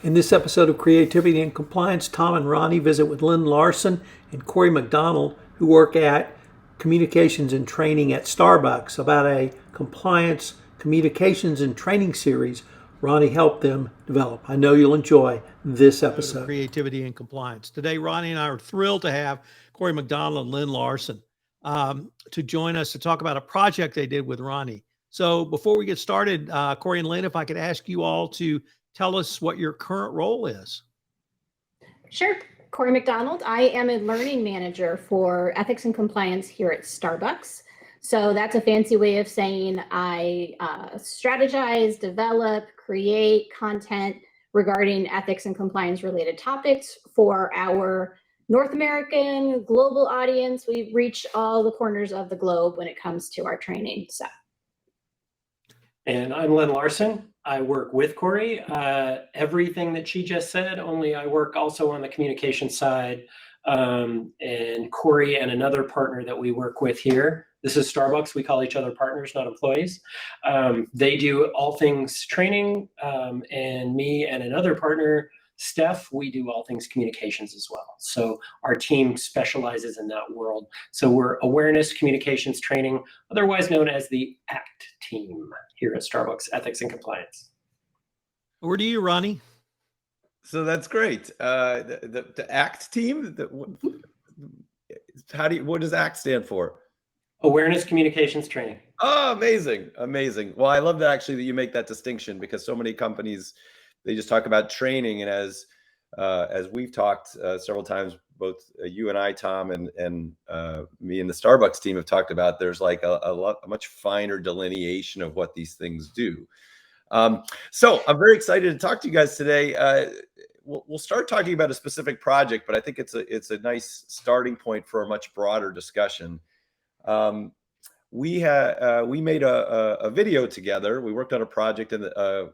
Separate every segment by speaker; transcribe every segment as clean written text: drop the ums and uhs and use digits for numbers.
Speaker 1: In this episode of Creativity and Compliance, Tom and Ronnie visit with Len Larsen and Cory Macdonald, who work at Communications and Training at Starbucks, about a compliance, communications, and training series Ronnie helped them develop. I know you'll enjoy this episode. Creativity and Compliance. Today, Ronnie and I are thrilled to have Cory Macdonald and Len Larsen to join us to talk about a project they did with Ronnie. So before we get started, Cory and Len, if I could ask you all to tell us what your current role is.
Speaker 2: Sure. Cory Macdonald. I am a learning manager for ethics and compliance here at Starbucks. So that's a fancy way of saying I strategize, develop, create content regarding ethics and compliance related topics for our North American global audience. We reach all the corners of the globe when it comes to our training.
Speaker 3: And I'm Len Larsen. I work with Cory. Everything that she just said, only I work also on the communication side. And Cory and another partner that we work with here, this is Starbucks. We call each other partners, not employees. They do all things training, and me and another partner, Steph, we do all things communications as well. So our team specializes in that world. So we're awareness, communications, training, otherwise known as the ACT team here at Starbucks, Ethics and Compliance.
Speaker 1: Over to you, Ronnie.
Speaker 4: So that's great. The ACT team, what does ACT stand for?
Speaker 3: Awareness, communications, training.
Speaker 4: Oh, amazing. Amazing. Well, I love that actually that you make that distinction, because so many companies, they just talk about training. And as we've talked several times, both you and I, Tom, and me and the Starbucks team have talked about, there's like a much finer delineation of what these things do. So I'm very excited to talk to you guys today. We'll start talking about a specific project, but I think it's a nice starting point for a much broader discussion. We made a video together. We worked on a project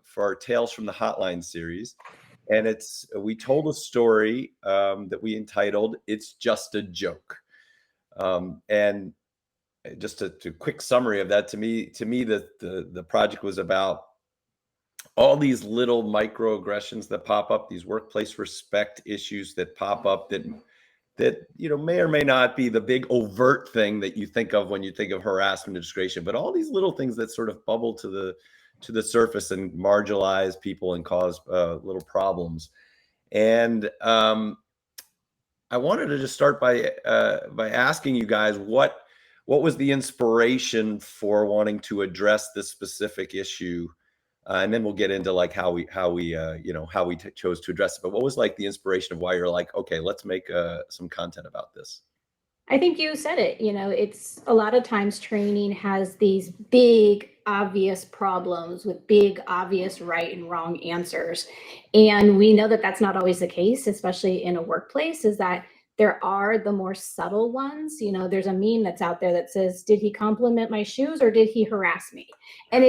Speaker 4: for our Tales from the Hotline series, and we told a story that we entitled "It's Just a Joke." And just a quick summary of that, to me, the project was about all these little microaggressions that pop up, these workplace respect issues that pop up that may or may not be the big overt thing that you think of when you think of harassment and discrimination, but all these little things that sort of bubble to the surface and marginalize people and cause little problems. And I wanted to just start by asking you guys what was the inspiration for wanting to address this specific issue. And then we'll get into like how we chose to address it. But what was like the inspiration of why you're like, okay, let's make some content about this?
Speaker 2: I think you said it. It's a lot of times training has these big, obvious problems with big, obvious right and wrong answers. And we know that that's not always the case, especially in a workplace, is that there are the more subtle ones. There's a meme that's out there that says, did he compliment my shoes or did he harass me? And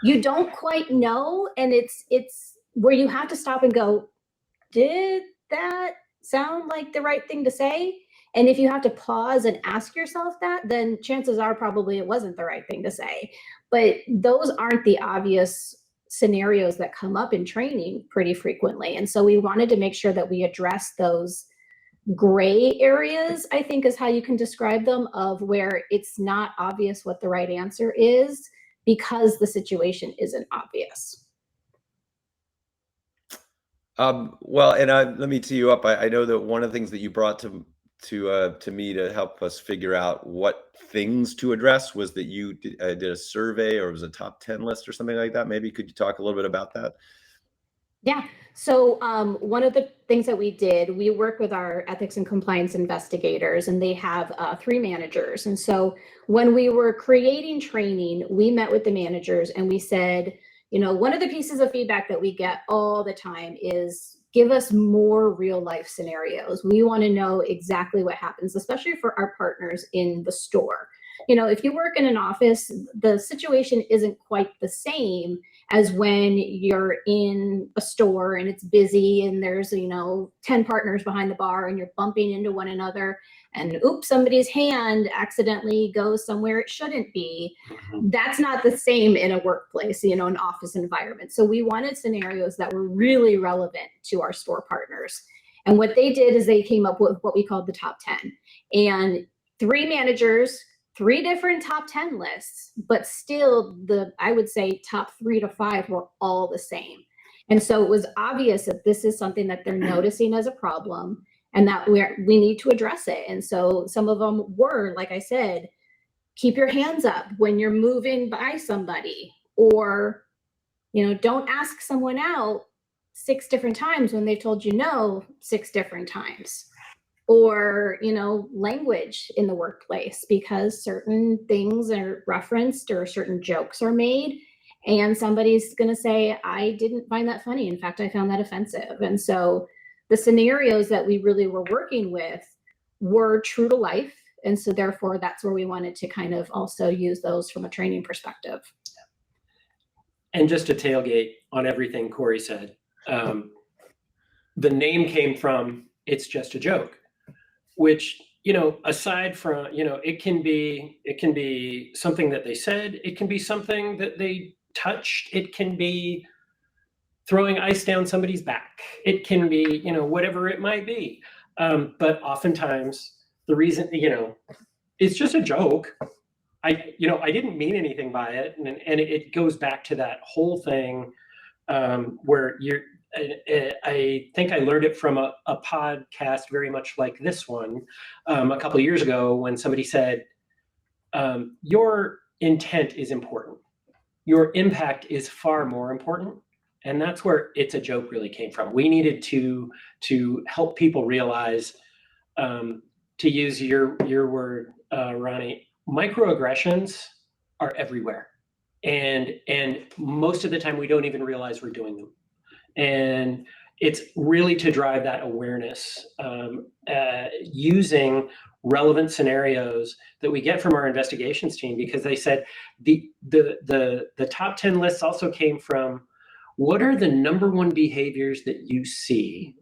Speaker 2: you don't quite know. And it's where you have to stop and go, did that sound like the right thing to say? And if you have to pause and ask yourself that, then chances are probably it wasn't the right thing to say. But those aren't the obvious scenarios that come up in training pretty frequently. And so we wanted to make sure that we address those gray areas, I think is how you can describe them, of where it's not obvious what the right answer is because the situation isn't obvious.
Speaker 4: Well, and let me tee you up. I know that one of the things that you brought to me to help us figure out what things to address was that you did a survey, or it was a top 10 list or something like that. Maybe could you talk a little bit about that?
Speaker 2: Yeah. So one of the things that we did, we work with our ethics and compliance investigators, and they have 3 managers. And so when we were creating training, we met with the managers and we said, one of the pieces of feedback that we get all the time is give us more real life scenarios. We want to know exactly what happens, especially for our partners in the store. if you work in an office, the situation isn't quite the same as when you're in a store and it's busy and there's 10 partners behind the bar and you're bumping into one another and oops, somebody's hand accidentally goes somewhere it shouldn't be. That's not the same in a workplace, an office environment. So we wanted scenarios that were really relevant to our store partners. And what they did is they came up with what we called the top 10. And 3 managers, 3 different top 10 lists, but still I would say top 3 to 5 were all the same. And so it was obvious that this is something that they're noticing as a problem and that we need to address it. And so some of them were, like I said, keep your hands up when you're moving by somebody, or, don't ask someone out 6 different times when they've told you no 6 different times. Or, language in the workplace, because certain things are referenced or certain jokes are made and somebody's going to say, I didn't find that funny. In fact, I found that offensive. And so the scenarios that we really were working with were true to life. And so therefore, that's where we wanted to kind of also use those from a training perspective.
Speaker 3: And just to tailgate on everything Cory said, the name came from "It's Just a Joke," which, aside from, it can be something that they said, it can be something that they touched, it can be throwing ice down somebody's back, it can be, whatever it might be. But oftentimes the reason, it's just a joke. I didn't mean anything by it. And it goes back to that whole thing where I think I learned it from a podcast very much like this one a couple of years ago, when somebody said, your intent is important. Your impact is far more important. And that's where "It's a Joke" really came from. We needed to help people realize, to use your word, Ronnie, microaggressions are everywhere. And most of the time we don't even realize we're doing them. And it's really to drive that awareness, using relevant scenarios that we get from our investigations team, because they said the top 10 lists also came from, what are the number 1 behaviors that you see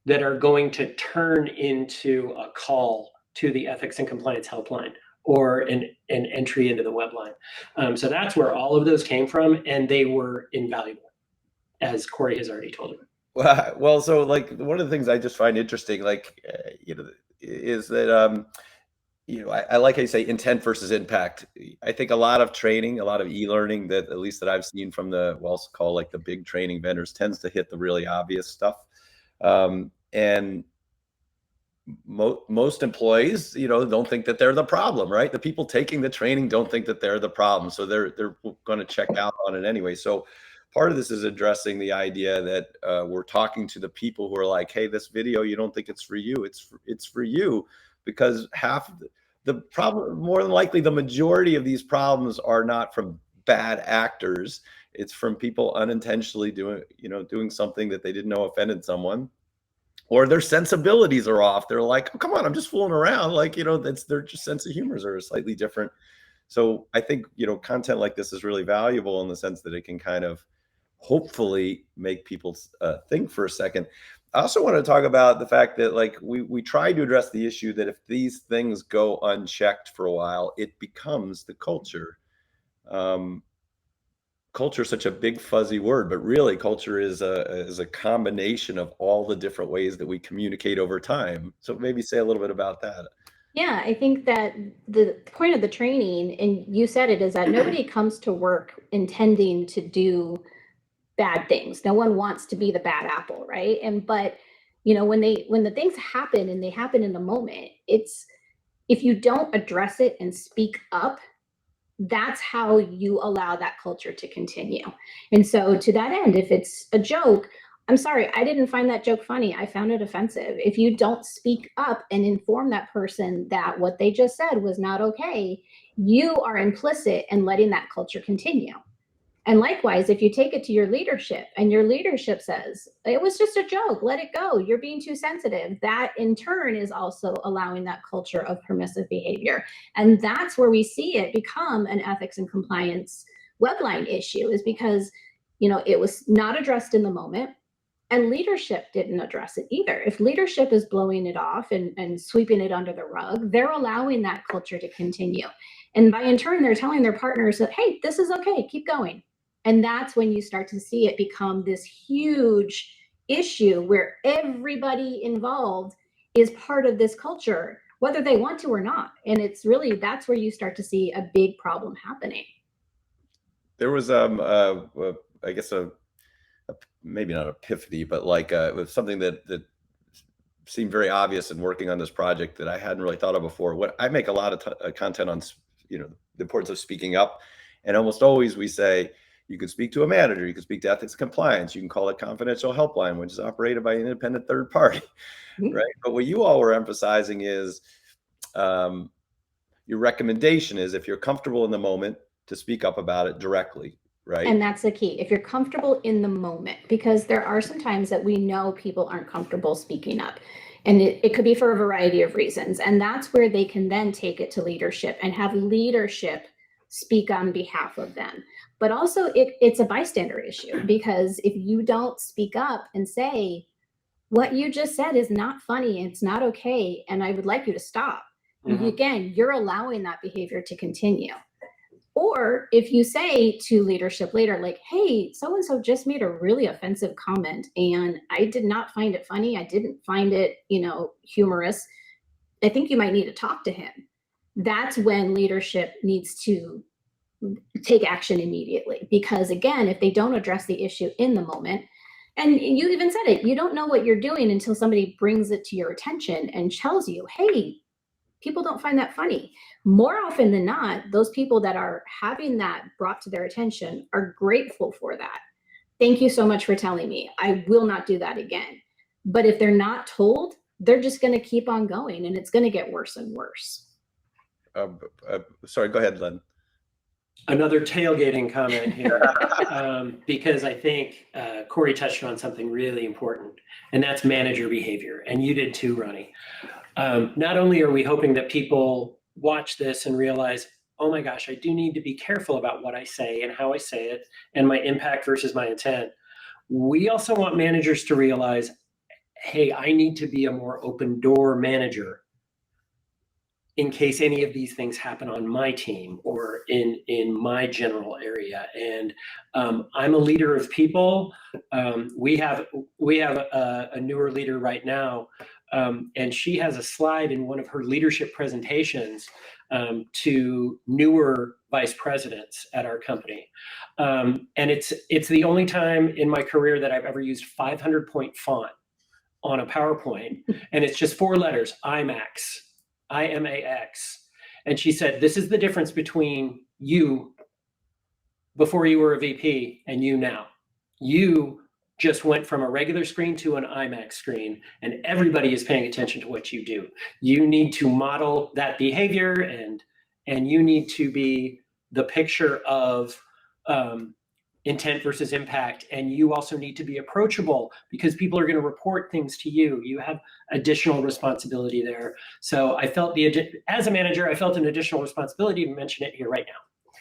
Speaker 3: that are going to turn into a call to the ethics and compliance helpline or an entry into the web line? So that's where all of those came from, and they were invaluable, as Cory has already told him.
Speaker 4: Well, so one of the things I just find interesting, is that, I like how you say intent versus impact. I think a lot of training, a lot of e-learning that, at least that I've seen from we'll call the big training vendors, tends to hit the really obvious stuff. And most employees, don't think that they're the problem, right? The people taking the training don't think that they're the problem. So they're going to check out on it anyway. So part of this is addressing the idea that we're talking to the people who are like, hey, this video, you don't think it's for you. It's for you, because half the problem, more than likely, the majority of these problems are not from bad actors. It's from people unintentionally doing something that they didn't know offended someone, or their sensibilities are off. They're like, oh, come on, I'm just fooling around. That's their just sense of humors are slightly different. So I think, content like this is really valuable in the sense that it can kind of hopefully make people think for a second. I also want to talk about the fact that we try to address the issue that if these things go unchecked for a while, it becomes the culture. Culture is such a big fuzzy word, but really culture is a combination of all the different ways that we communicate over time. So maybe say a little bit about that.
Speaker 2: Yeah, I think that the point of the training, and you said it, is that nobody comes to work intending to do bad things. No one wants to be the bad apple, right? But when the things happen and they happen in the moment, if you don't address it and speak up, that's how you allow that culture to continue. And so to that end, if it's a joke, I'm sorry, I didn't find that joke funny. I found it offensive. If you don't speak up and inform that person that what they just said was not okay, you are implicit in letting that culture continue. And likewise, if you take it to your leadership and your leadership says, it was just a joke, let it go, you're being too sensitive, that in turn is also allowing that culture of permissive behavior. And that's where we see it become an ethics and compliance webline issue, is because, it was not addressed in the moment. And leadership didn't address it either. If leadership is blowing it off and sweeping it under the rug, they're allowing that culture to continue. And by in turn, they're telling their partners that, hey, this is okay, keep going. And that's when you start to see it become this huge issue where everybody involved is part of this culture, whether they want to or not. And it's really, that's where you start to see a big problem happening.
Speaker 4: There was, I guess maybe not epiphany, but like it was something that seemed very obvious in working on this project that I hadn't really thought of before. What I make a lot of content on, the importance of speaking up, and almost always we say you can speak to a manager, you can speak to ethics compliance, you can call it confidential helpline, which is operated by an independent third party, right? But what you all were emphasizing is your recommendation is if you're comfortable in the moment to speak up about it directly. Right.
Speaker 2: And that's the key. If you're comfortable in the moment, because there are some times that we know people aren't comfortable speaking up, and it could be for a variety of reasons. And that's where they can then take it to leadership and have leadership speak on behalf of them. But also it's a bystander issue, because if you don't speak up and say, what you just said is not funny, it's not okay, and I would like you to stop. Again, you're allowing that behavior to continue. Or if you say to leadership later, like, hey, so-and-so just made a really offensive comment and I did not find it funny. I didn't find it, humorous. I think you might need to talk to him. That's when leadership needs to take action immediately. Because again, if they don't address the issue in the moment, and you even said it, you don't know what you're doing until somebody brings it to your attention and tells you, hey, people don't find that funny. More often than not, those people that are having that brought to their attention are grateful for that. Thank you so much for telling me. I will not do that again. But if they're not told, they're just going to keep on going, and it's going to get worse and worse.
Speaker 4: Sorry, go ahead, Len.
Speaker 3: Another tailgating comment here, because I think Cory touched on something really important, and that's manager behavior. And you did too, Ronnie. Not only are we hoping that people watch this and realize, oh my gosh, I do need to be careful about what I say and how I say it and my impact versus my intent. We also want managers to realize, hey, I need to be a more open door manager in case any of these things happen on my team or in my general area. And I'm a leader of people. We have a newer leader right now, and she has a slide in one of her leadership presentations to newer vice presidents at our company. And it's the only time in my career that I've ever used 500-point font on a PowerPoint. And it's just 4 letters, IMAX. IMAX. And she said, this is the difference between you before you were a VP and you now. You just went from a regular screen to an IMAX screen, and everybody is paying attention to what you do. You need to model that behavior, and you need to be the picture of intent versus impact. And you also need to be approachable, because people are going to report things to you. You have additional responsibility there. So I felt as a manager, I felt an additional responsibility to mention it here right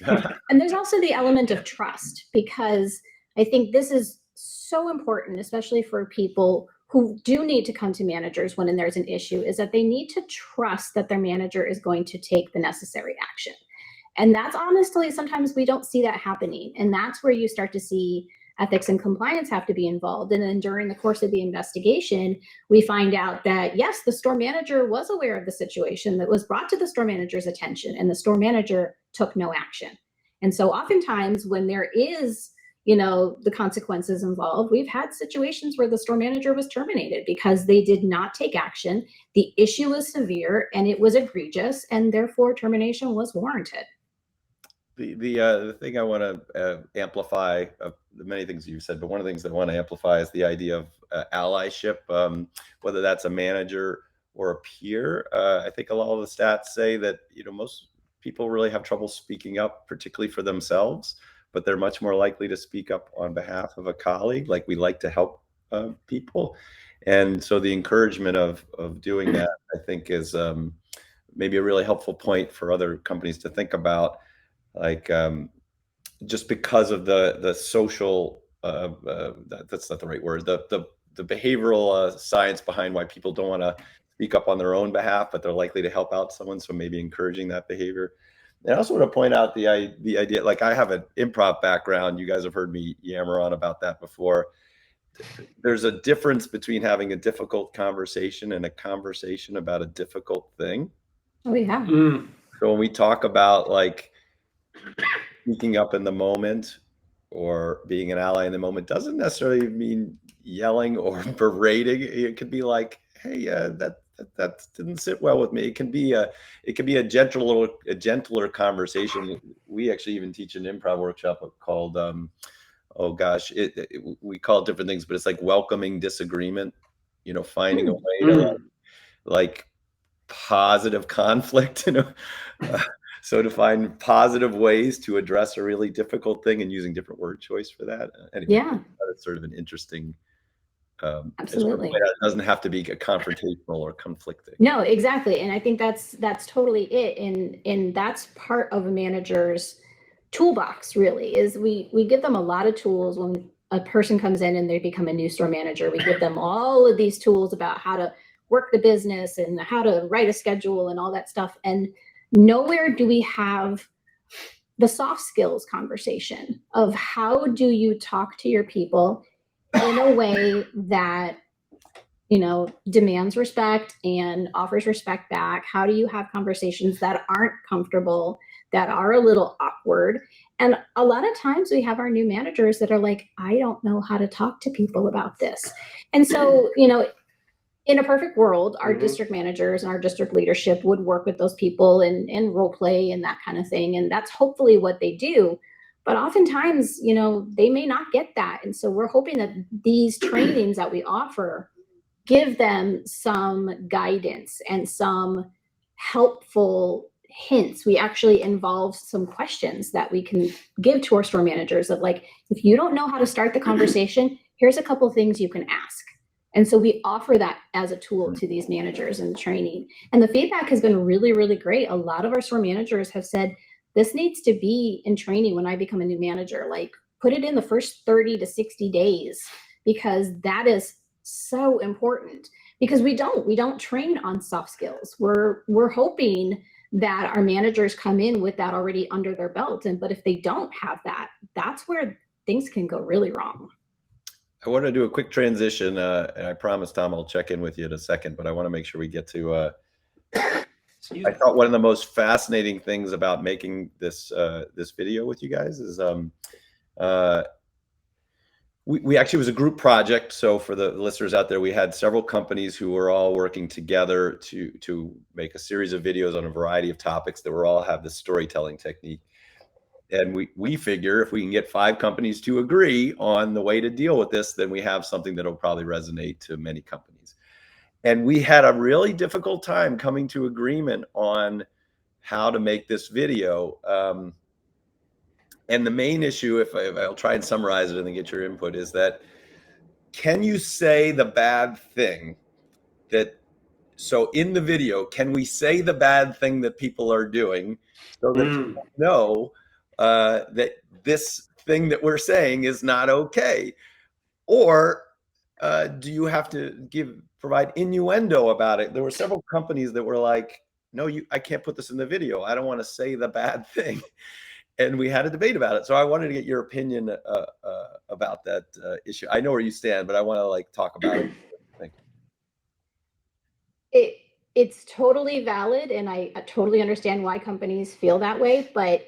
Speaker 3: now.
Speaker 2: And there's also the element of trust, because I think this is so important, especially for people who do need to come to managers when there's an issue, is that they need to trust that their manager is going to take the necessary action. And that's honestly, sometimes we don't see that happening. And that's where you start to see ethics and compliance have to be involved. And then during the course of the investigation, we find out that, yes, the store manager was aware of the situation that was brought to the store manager's attention, and the store manager took no action. And so oftentimes when there is, the consequences involved, we've had situations where the store manager was terminated because they did not take action. The issue was severe and it was egregious, and therefore termination was warranted.
Speaker 4: The thing I want to amplify, the many things you've said, but one of the things that I want to amplify is the idea of allyship, whether that's a manager or a peer. I think a lot of the stats say that most people really have trouble speaking up, particularly for themselves. but they're much more likely to speak up on behalf of a colleague. Like, we like to help people. And so the encouragement of doing that, I think, is maybe a really helpful point for other companies to think about. Like, just because of the social, that's not the right word, the behavioral science behind why people don't want to speak up on their own behalf, but they're likely to help out someone. So maybe encouraging that behavior. And I also want to point out the idea, like, I have an improv background. You guys have heard me yammer on about that before. There's a difference between having a difficult conversation and a conversation about a difficult thing.
Speaker 2: Oh, yeah.
Speaker 4: So when we talk about, like, speaking up in the moment or being an ally in the moment, doesn't necessarily mean yelling or berating. It could be like, hey, that didn't sit well with me. It can be a gentler conversation. We actually even teach an improv workshop called oh gosh, we call it different things, but it's like welcoming disagreement. Finding a way to, like, positive conflict. So to find positive ways to address a really difficult thing and using different word choice for that. Anyway,
Speaker 2: Yeah.
Speaker 4: That's sort of an interesting.
Speaker 2: Absolutely.
Speaker 4: It doesn't have to be confrontational or conflicting.
Speaker 2: No, exactly. And I think that's totally it. And that's part of a manager's toolbox, really, is we give them a lot of tools. When a person comes in and they become a new store manager, we give them all of these tools about how to work the business and how to write a schedule and all that stuff. And nowhere do we have the soft skills conversation of how do you talk to your people in a way that demands respect and offers respect back. How do you have conversations that aren't comfortable, that are a little awkward? And a lot of times we have our new managers that are like, I don't know how to talk to people about this. And so, in a perfect world, our district managers and our district leadership would work with those people and role play and that kind of thing. And that's hopefully what they do. But oftentimes, they may not get that. And so we're hoping that these trainings that we offer give them some guidance and some helpful hints. We actually involve some questions that we can give to our store managers of, like, if you don't know how to start the conversation, here's a couple things you can ask. And so we offer that as a tool to these managers in the training. And the feedback has been really, really great. A lot of our store managers have said, this needs to be in training when I become a new manager. Like, put it in the first 30 to 60 days, because that is so important. Because we don't train on soft skills. We're hoping that our managers come in with that already under their belt. But if they don't have that, that's where things can go really wrong.
Speaker 4: I want to do a quick transition, and I promise, Tom, I'll check in with you in a second, but I want to make sure we get to I thought one of the most fascinating things about making this video with you guys is we actually, was a group project. So for the listeners out there, we had several companies who were all working together to make a series of videos on a variety of topics that were all have this storytelling technique. And we figure if we can get 5 companies to agree on the way to deal with this, then we have something that will probably resonate to many companies. And we had a really difficult time coming to agreement on how to make this video. And the main issue, if I'll try and summarize it and then get your input, is that, can you say the bad thing so in the video, can we say the bad thing that people are doing so that people know that this thing that we're saying is not okay? Or do you have to provide innuendo about it? There were several companies that were like, no, I can't put this in the video. I don't want to say the bad thing. And we had a debate about it. So I wanted to get your opinion about that issue. I know where you stand, but I want to talk about it.
Speaker 2: It's totally valid, and I totally understand why companies feel that way, but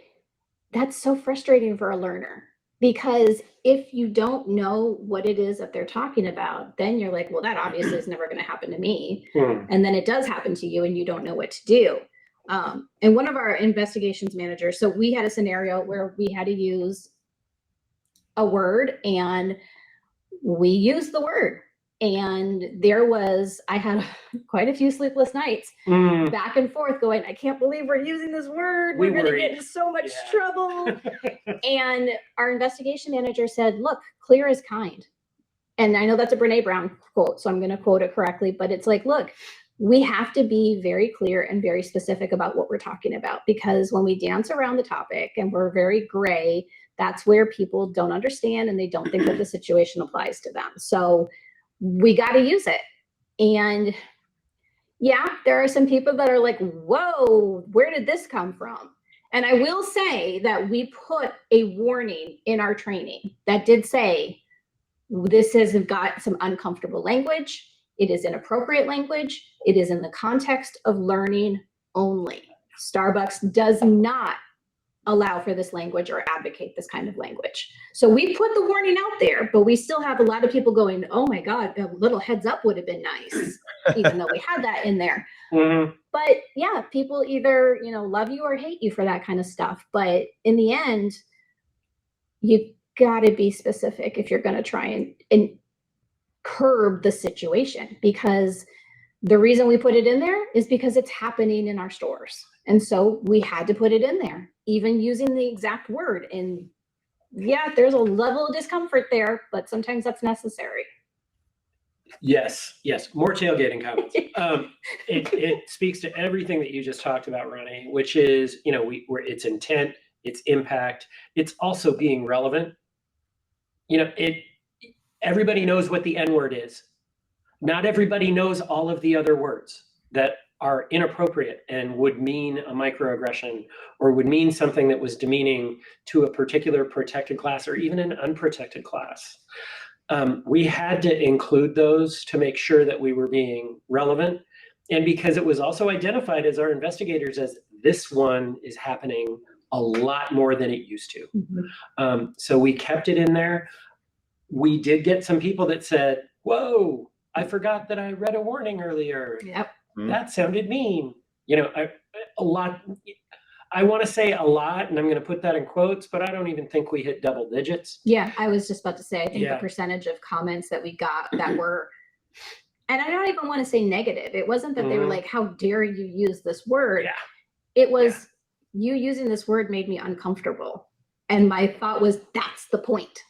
Speaker 2: that's so frustrating for a learner, because if you don't know what it is that they're talking about, then you're like, well, that obviously is never going to happen to me. And then it does happen to you and you don't know what to do. And one of our investigations managers, so we had a scenario where we had to use a word, and we used the word. And I had quite a few sleepless nights back and forth going, I can't believe we're using this word. We're going to get in so much trouble. And our investigation manager said, look, clear is kind. And I know that's a Brene Brown quote, so I'm going to quote it correctly, but it's like, look, we have to be very clear and very specific about what we're talking about, because when we dance around the topic and we're very gray, that's where people don't understand and they don't think that the situation applies to them. So we got to use it. And yeah, there are some people that are like, whoa, where did this come from? And I will say that we put a warning in our training that did say, this has got some uncomfortable language. It is inappropriate language. It is in the context of learning only. Starbucks does not allow for this language or advocate this kind of language. So we put the warning out there, but we still have a lot of people going, oh my God, a little heads up would have been nice, even though we had that in there. But yeah, people either, love you or hate you for that kind of stuff. But in the end, you got to be specific if you're going to try and curb the situation, because the reason we put it in there is because it's happening in our stores. And so we had to put it in there, even using the exact word. And yeah, there's a level of discomfort there, but sometimes that's necessary.
Speaker 3: Yes. More tailgating comments. It speaks to everything that you just talked about, Ronnie, which is, it's intent, it's impact, it's also being relevant. Everybody knows what the N word is. Not everybody knows all of the other words that are inappropriate and would mean a microaggression or would mean something that was demeaning to a particular protected class or even an unprotected class. We had to include those to make sure that we were being relevant. And because it was also identified as our investigators as this one is happening a lot more than it used to. So we kept it in there. We did get some people that said, whoa, I forgot that I read a warning earlier.
Speaker 2: Yep.
Speaker 3: That sounded mean. A lot. I want to say a lot, and I'm going to put that in quotes, but I don't even think we hit double digits.
Speaker 2: Yeah, I was just about to say, I think the percentage of comments that we got that were, and I don't even want to say negative. It wasn't that they were like, how dare you use this word?
Speaker 3: Yeah.
Speaker 2: It was, you using this word made me uncomfortable. And my thought was, that's the point.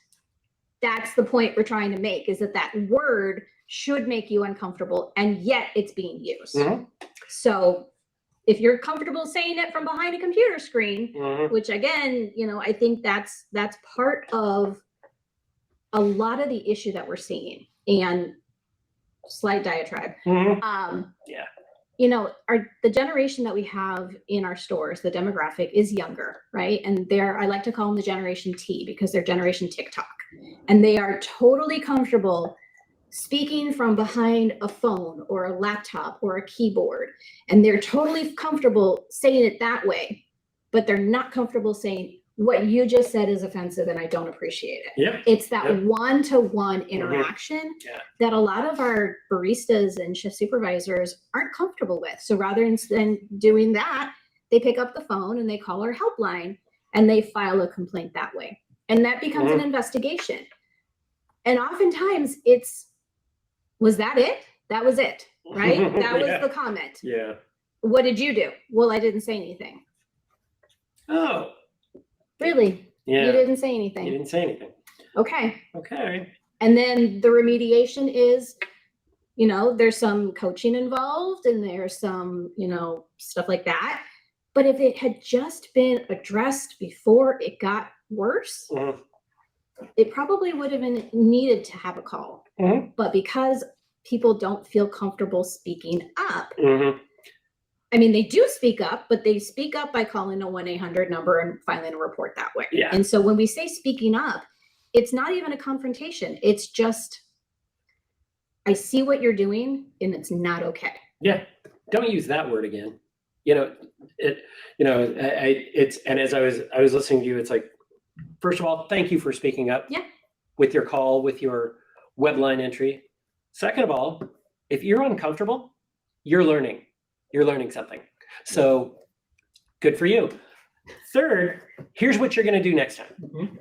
Speaker 2: That's the point we're trying to make, is that word should make you uncomfortable, and yet it's being used. So if you're comfortable saying it from behind a computer screen, which again, I think that's part of a lot of the issue that we're seeing. And slight diatribe. The generation that we have in our stores, the demographic is younger, right? And I like to call them the Generation T, because they're Generation TikTok. And they are totally comfortable speaking from behind a phone or a laptop or a keyboard. And they're totally comfortable saying it that way, but they're not comfortable saying, what you just said is offensive and I don't appreciate it.
Speaker 3: Yep.
Speaker 2: It's that one-to-one interaction that a lot of our baristas and shift supervisors aren't comfortable with. So rather than doing that, they pick up the phone and they call our helpline and they file a complaint that way. And that becomes an investigation. And oftentimes was that it? That was it, right? That was the comment.
Speaker 3: Yeah.
Speaker 2: What did you do? Well, I didn't say anything.
Speaker 3: Oh.
Speaker 2: Really?
Speaker 3: Yeah.
Speaker 2: You didn't say anything.
Speaker 3: You didn't say anything.
Speaker 2: Okay.
Speaker 3: Okay.
Speaker 2: And then the remediation is, there's some coaching involved and there's some, stuff like that. But if it had just been addressed before it got worse, it probably would have been needed to have a call. But because people don't feel comfortable speaking up, they do speak up, but they speak up by calling a 1-800 number and filing a report that way.
Speaker 3: Yeah.
Speaker 2: And so when we say speaking up, it's not even a confrontation. It's just, I see what you're doing and it's not okay.
Speaker 3: Yeah. Don't use that word again. And as I was listening to you, it's like, first of all, thank you for speaking up with your call, with your web line entry. Second of all, if you're uncomfortable, you're learning something. So good for you. Third, here's what you're going to do next time.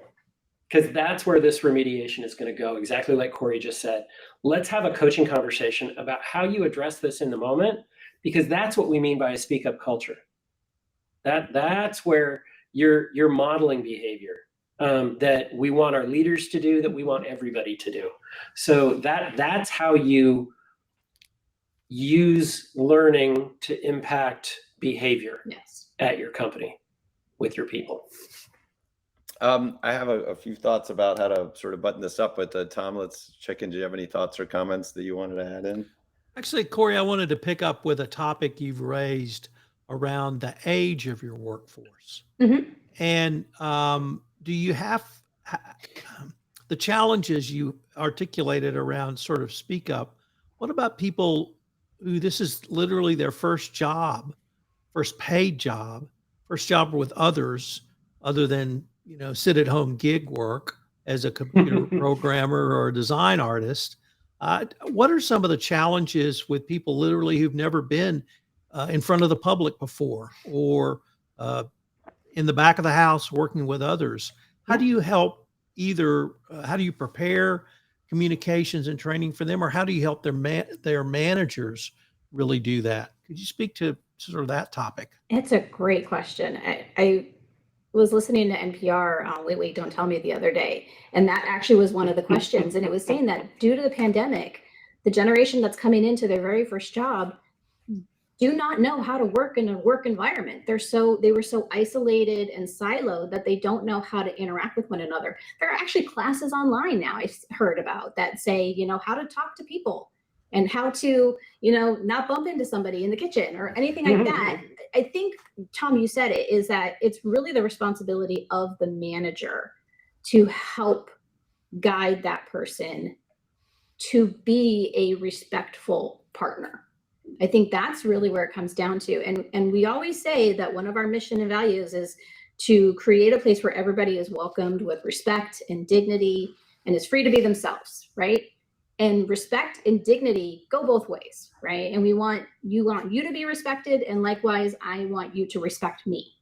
Speaker 3: because that's where this remediation is going to go, exactly like Cory just said. Let's have a coaching conversation about how you address this in the moment, because that's what we mean by a speak up culture. That's where you're modeling behavior that we want our leaders to do, that we want everybody to do. So that's how you use learning to impact behavior at your company with your people.
Speaker 4: I have a few thoughts about how to sort of button this up, but Tom, let's check in. Do you have any thoughts or comments that you wanted to add in?
Speaker 1: Actually, Cory, I wanted to pick up with a topic you've raised around the age of your workforce.
Speaker 2: Mm-hmm.
Speaker 1: And do you have the challenges you articulated around sort of speak up? What about people who this is literally their first job, first paid job, first job with others other than, sit at home gig work as a computer programmer or a design artist? What are some of the challenges with people literally who've never been in front of the public before, or in the back of the house working with others? How do you help how do you prepare communications and training for them, or how do you help their managers really do that? Could you speak to sort of that topic?
Speaker 2: It's a great question. I was listening to NPR on Wait, Don't Tell Me the other day, and that actually was one of the questions. And it was saying that due to the pandemic, the generation that's coming into their very first job do not know how to work in a work environment. They were so isolated and siloed that they don't know how to interact with one another. There are actually classes online now I've heard about that say, how to talk to people and how to, not bump into somebody in the kitchen or anything like that. I think, Tom, you said it, is that it's really the responsibility of the manager to help guide that person to be a respectful partner. I think that's really where it comes down to. And we always say that one of our mission and values is to create a place where everybody is welcomed with respect and dignity and is free to be themselves, right? And respect and dignity go both ways, right? And we want you to be respected, and likewise, I want you to respect me.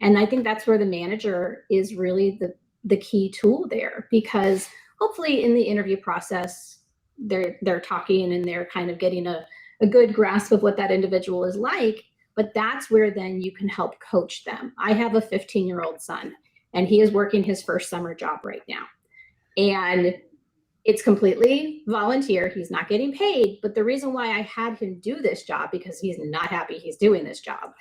Speaker 2: And I think that's where the manager is really the key tool there, because hopefully in the interview process, they're talking and they're kind of getting a good grasp of what that individual is like, but that's where then you can help coach them. I have a 15-year-old son, and he is working his first summer job right now. And it's completely volunteer. He's not getting paid. But the reason why I had him do this job, because he's not happy he's doing this job,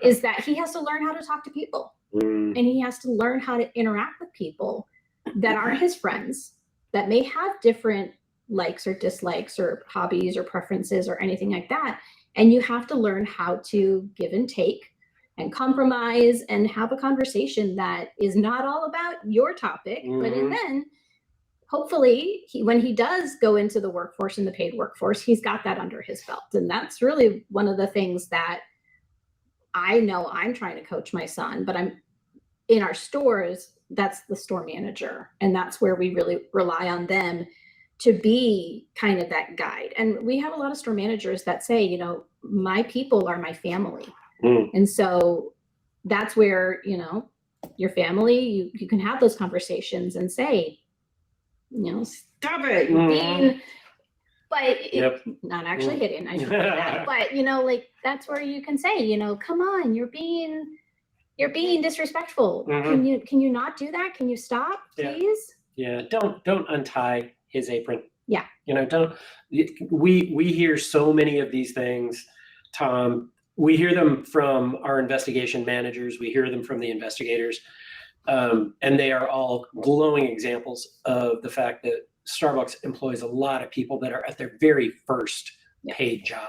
Speaker 2: is that he has to learn how to talk to people. And he has to learn how to interact with people that aren't his friends, that may have different likes or dislikes or hobbies or preferences or anything like that. And you have to learn how to give and take and compromise and have a conversation that is not all about your topic, but then hopefully when he does go into the workforce, in the paid workforce, he's got that under his belt. And that's really one of the things that I know I'm trying to coach my son, but I'm in our stores, that's the store manager. And that's where we really rely on them to be kind of that guide. And we have a lot of store managers that say, my people are my family. And so that's where, your family, you can have those conversations and say, stop it, you're being, but not actually hitting, I should say that. But, that's where you can say, come on, you're being disrespectful. Can you not do that? Can you stop, please?
Speaker 3: Yeah, don't untie his apron.
Speaker 2: Yeah.
Speaker 3: We hear so many of these things, Tom. We hear them from our investigation managers. We hear them from the investigators. And they are all glowing examples of the fact that Starbucks employs a lot of people that are at their very first paid job,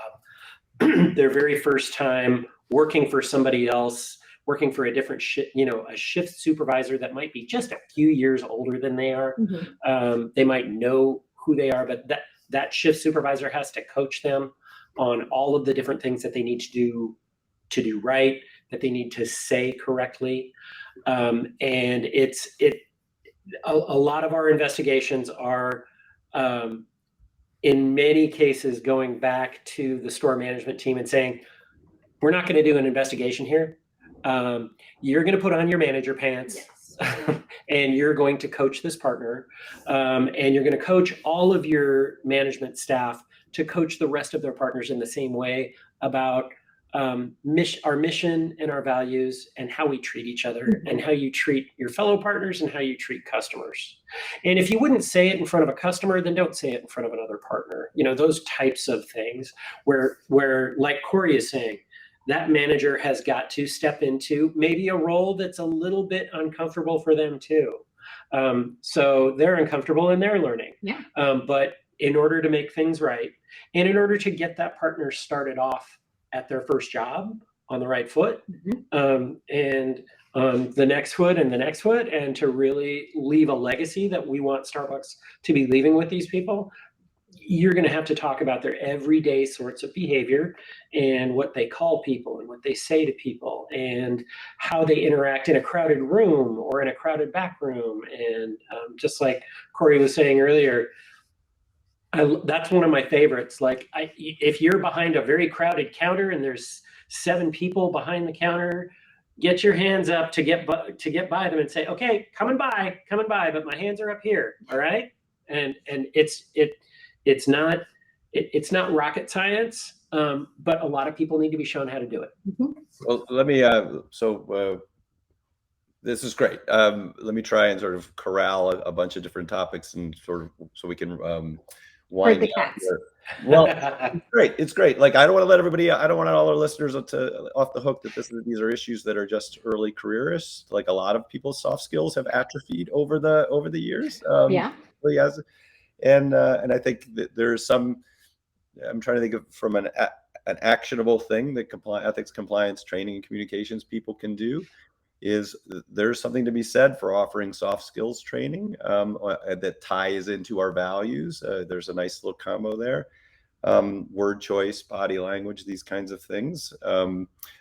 Speaker 3: their very first time working for somebody else, working for a different a shift supervisor that might be just a few years older than they are. They might know who they are, but that shift supervisor has to coach them on all of the different things that they need to do right, that they need to say correctly. And a lot of our investigations are, in many cases, going back to the store management team and saying, we're not going to do an investigation here. You're going to put on your manager pants. and you're going to coach this partner, and you're going to coach all of your management staff to coach the rest of their partners in the same way about our mission and our values and how we treat each other and how you treat your fellow partners and how you treat customers. And if you wouldn't say it in front of a customer, then don't say it in front of another partner. You know, those types of things where like Cory is saying, that manager has got to step into maybe a role that's a little bit uncomfortable for them too. So they're uncomfortable and they're learning.
Speaker 2: Yeah.
Speaker 3: But in order to make things right, and in order to get that partner started off at their first job on the right foot, and the next foot and the next foot, and to really leave a legacy that we want Starbucks to be leaving with these people, you're going to have to talk about their everyday sorts of behavior and what they call people and what they say to people and how they interact in a crowded room or in a crowded back room. And just like Cory was saying earlier, that's one of my favorites. Like, if you're behind a very crowded counter and there's 7 people behind the counter, get your hands up to get by them and say, "Okay, coming by, but my hands are up here." All right, and it's not rocket science, but a lot of people need to be shown how to do it.
Speaker 4: Well, let me. This is great. Let me try and sort of corral a bunch of different topics and sort of so we can wind down here. Well, it's great. It's great. Like, I don't want to let everybody. I don't want all our listeners off the hook that these are issues that are just early careerists. Like, a lot of people's soft skills have atrophied over the years.
Speaker 2: Yeah.
Speaker 4: Really has. And I think that there's some. I'm trying to think of from an actionable thing that ethics, compliance, training, and communications people can do. Is there's something to be said for offering soft skills training that ties into our values. There's a nice little combo there. Word choice, body language, these kinds of things,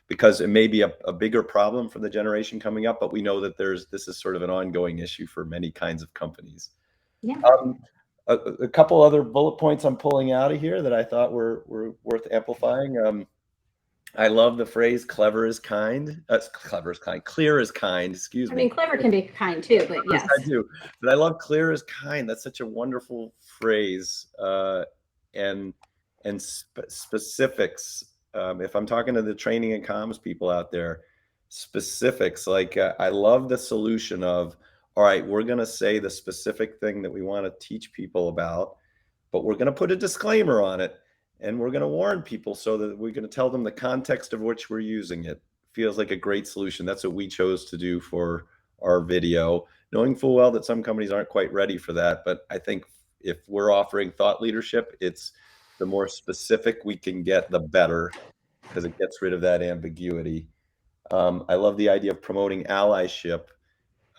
Speaker 4: because it may be a bigger problem for the generation coming up, but we know that this is sort of an ongoing issue for many kinds of companies.
Speaker 2: Yeah.
Speaker 4: A couple other bullet points I'm pulling out of here that I thought were worth amplifying. I love the phrase "clever is kind." Clever is kind. Clear is kind. Excuse me.
Speaker 2: I mean, clever can be kind too, but yes.
Speaker 4: I do. But I love "clear is kind." That's such a wonderful phrase. And specifics. If I'm talking to the training and comms people out there, specifics. Like, I love the solution of, all right, we're going to say the specific thing that we want to teach people about, but we're going to put a disclaimer on it. And we're going to warn people so that we're going to tell them the context of which we're using it. Feels like a great solution. That's what we chose to do for our video, knowing full well that some companies aren't quite ready for that. But I think if we're offering thought leadership, it's the more specific we can get, the better, because it gets rid of that ambiguity. I love the idea of promoting allyship.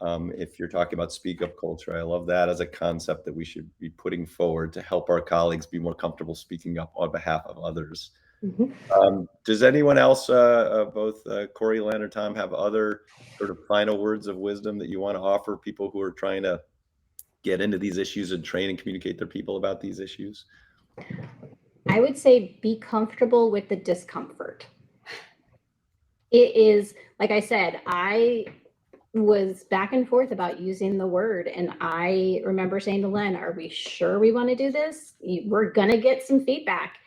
Speaker 4: If you're talking about speak up culture, I love that as a concept that we should be putting forward to help our colleagues be more comfortable speaking up on behalf of others. Does anyone else, both Cory, Len, or Tom, have other sort of final words of wisdom that you want to offer people who are trying to get into these issues and train and communicate their people about these issues?
Speaker 2: I would say be comfortable with the discomfort. It is, like I said, I was back and forth about using the word. And I remember saying to Len, "Are we sure we want to do this? We're going to get some feedback."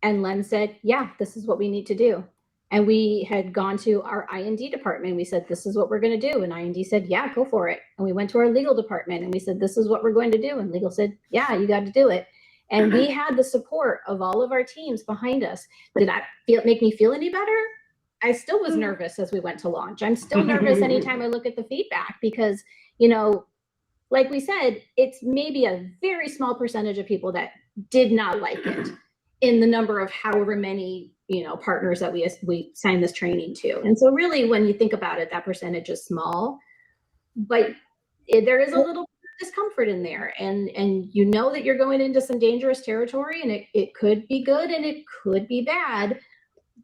Speaker 2: And Len said, "Yeah, this is what we need to do." And we had gone to our I&D department. We said, "This is what we're going to do." And I&D said, "Yeah, go for it." And we went to our legal department and we said, "This is what we're going to do." And legal said, "Yeah, you got to do it." And we had the support of all of our teams behind us. Did that make me feel any better? I still was nervous as we went to launch. I'm still nervous anytime I look at the feedback because, you know, like we said, it's maybe a very small percentage of people that did not like it in the number of however many, you know, partners that we signed this training to. And so really, when you think about it, that percentage is small, but there is a little discomfort in there. And you know that you're going into some dangerous territory, and it could be good and it could be bad.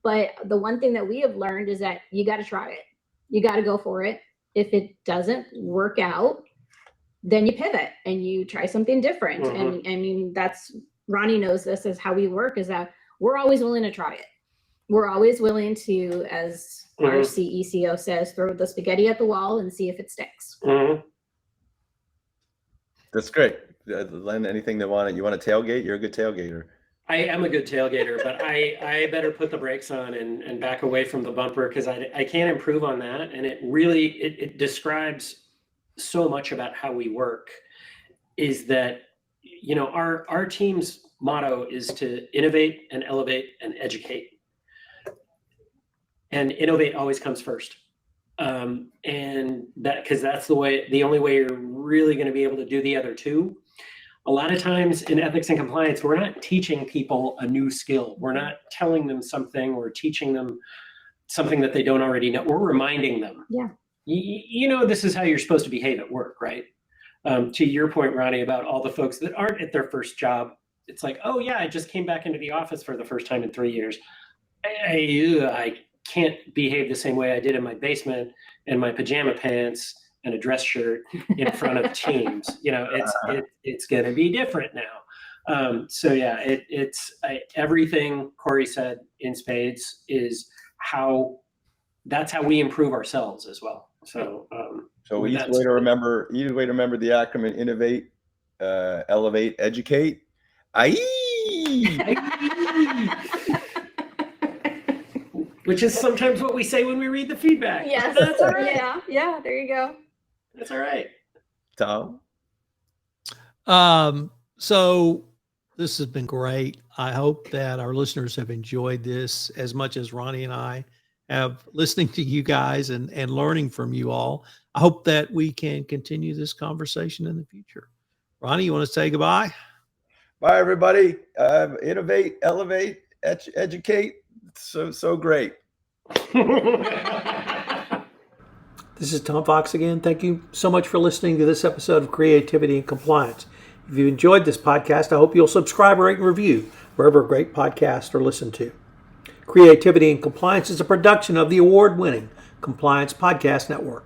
Speaker 2: But the one thing that we have learned is that you got to try it. You got to go for it. If it doesn't work out, then you pivot and you try something different. And I mean, that's, Ronnie knows this is how we work, is that we're always willing to try it. we're always willing to, as our
Speaker 3: Mhm.
Speaker 2: CECO says, throw the spaghetti at the wall and see if it sticks.
Speaker 3: Mhm.
Speaker 4: That's great. Len, anything you want to tailgate? You're a good tailgater.
Speaker 3: I am a good tailgater, but I better put the brakes on and back away from the bumper, because I can't improve on that. And it describes so much about how we work, is that, our team's motto is to innovate and elevate and educate. And innovate always comes first. And because that's the only way you're really going to be able to do the other two. A lot of times in ethics and compliance, we're not teaching people a new skill. We're not telling them something or teaching them something that they don't already know. We're reminding them.
Speaker 2: Yeah.
Speaker 3: This is how you're supposed to behave at work, right? To your point, Ronnie, about all the folks that aren't at their first job, it's like, oh yeah, I just came back into the office for the first time in 3 years. I can't behave the same way I did in my basement in my pajama pants and a dress shirt in front of teams. It's going to be different now. So yeah, everything Cory said in spades is that's how we improve ourselves as well. So
Speaker 4: easy way to remember the acronym: innovate, elevate, educate.
Speaker 3: Which is sometimes what we say when we read the feedback.
Speaker 2: Yes,
Speaker 3: That's all right.
Speaker 2: Yeah, there you go.
Speaker 3: That's all right.
Speaker 4: Tom?
Speaker 1: So this has been great. I hope that our listeners have enjoyed this as much as Ronnie and I have, listening to you guys and learning from you all. I hope that we can continue this conversation in the future. Ronnie, you want to say goodbye?
Speaker 4: Bye, everybody. Innovate, elevate, educate. So great.
Speaker 1: This is Tom Fox again. Thank you so much for listening to this episode of Creativity and Compliance. If you enjoyed this podcast, I hope you'll subscribe, rate, and review wherever great podcasts are listened to. Creativity and Compliance is a production of the award-winning Compliance Podcast Network.